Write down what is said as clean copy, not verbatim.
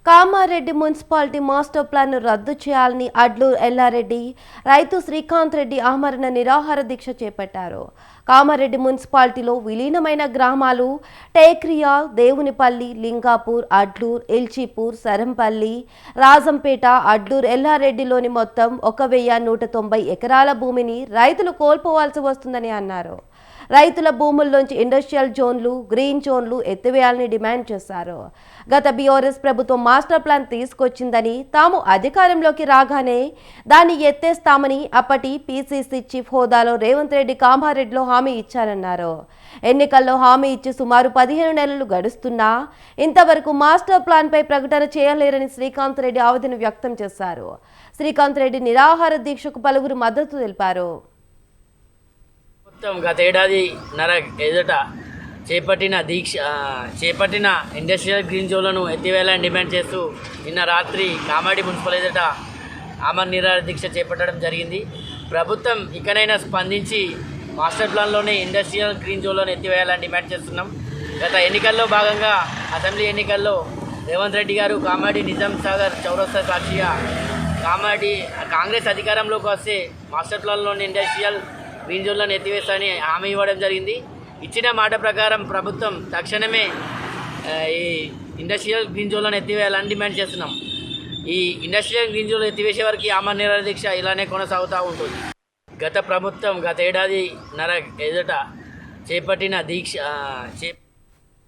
Kamareddy municipality master ప్లాన్ను రద్దు చేయాలని అడ్లూరు ఎల్లారెడ్డి, రైతు శ్రీకాంత్ రెడ్డి ఆమరణ నిరాహార దీక్ష చేపట్టారు. కామారెడ్డి మున్సిపాలిటీలో విలీనమైన గ్రామాలు టేక్రియా, దేవునిపల్లి, లింగాపూర్, అడ్లూరు, ఎల్చీపూర్, సరంపల్లి, రాజంపేట, అడ్లూరు ఎల్లారెడ్డిలోని మొత్తం 1190 ఎకరాల భూమిని రైతులు కోల్పోవాల్సి వస్తుందని అన్నారు. రైతుల భూముల్లోంచి ఇండస్ట్రియల్ జోన్లు, గ్రీన్ జోన్లు ఎత్తివేయాలని డిమాండ్ చేశారు. గత బీఆర్ఎస్ ప్రభుత్వం మాస్టర్ ప్లాన్ తీసుకొచ్చిందని, తాము అధికారంలోకి రాగానే దాన్ని ఎత్తేస్తామని అప్పటి పీసీసీ చీఫ్ హోదాలో రేవంత్ రెడ్డి కామారెడ్డిలో హామీ ఇచ్చారన్నారు. ఎన్నికల్లో హామీ ఇచ్చి సుమారు 15 నెలలు గడుస్తున్నా ఇంతవరకు మాస్టర్ ప్లాన్పై ప్రకటన చేయలేరని శ్రీకాంత్ రెడ్డి ఆవేదన వ్యక్తం చేశారు. శ్రీకాంత్ రెడ్డి నిరాహార దీక్షకు పలువురు మద్దతు తెలిపారు. గత ఏడాదిన్నర ఎదుట చేపట్టిన ఇండస్ట్రియల్ గ్రీన్ జోన్లను ఎత్తివేయాలని డిమాండ్ చేస్తూ నిన్న రాత్రి కామారెడ్డి మున్సిపల్ ఎదుట ఆమరణ నిరాహార దీక్ష చేపట్టడం జరిగింది. ప్రభుత్వం ఇకనైనా స్పందించి మాస్టర్ ప్లాన్లోనే ఇండస్ట్రియల్ గ్రీన్ జోన్లను ఎత్తివేయాలని డిమాండ్ చేస్తున్నాం. గత ఎన్నికల్లో భాగంగా అసెంబ్లీ ఎన్నికల్లో రేవంత్ రెడ్డి గారు కామారెడ్డి నిజాం సాగర్ చౌరస్తా సాక్షిగా కాంగ్రెస్ అధికారంలోకి వస్తే మాస్టర్ ప్లాన్లోని ఇండస్ట్రియల్ గ్రీన్ జోన్లను ఎత్తివేస్తానని హామీ ఇవ్వడం జరిగింది. ఇచ్చిన మాట ప్రకారం ప్రభుత్వం తక్షణమే ఈ ఇండస్ట్రియల్ గ్రీన్ జోన్లను ఎత్తివేయాలని డిమాండ్ చేస్తున్నాం. ఈ ఇండస్ట్రియల్ గ్రీన్ జోన్లు ఎత్తివేసే వరకు ఆమరణ నిరాహార దీక్ష ఇలానే కొనసాగుతూ ఉంటుంది. గత ప్రభుత్వం గత ఏడాదిన్నర ఎదుట చేపట్టిన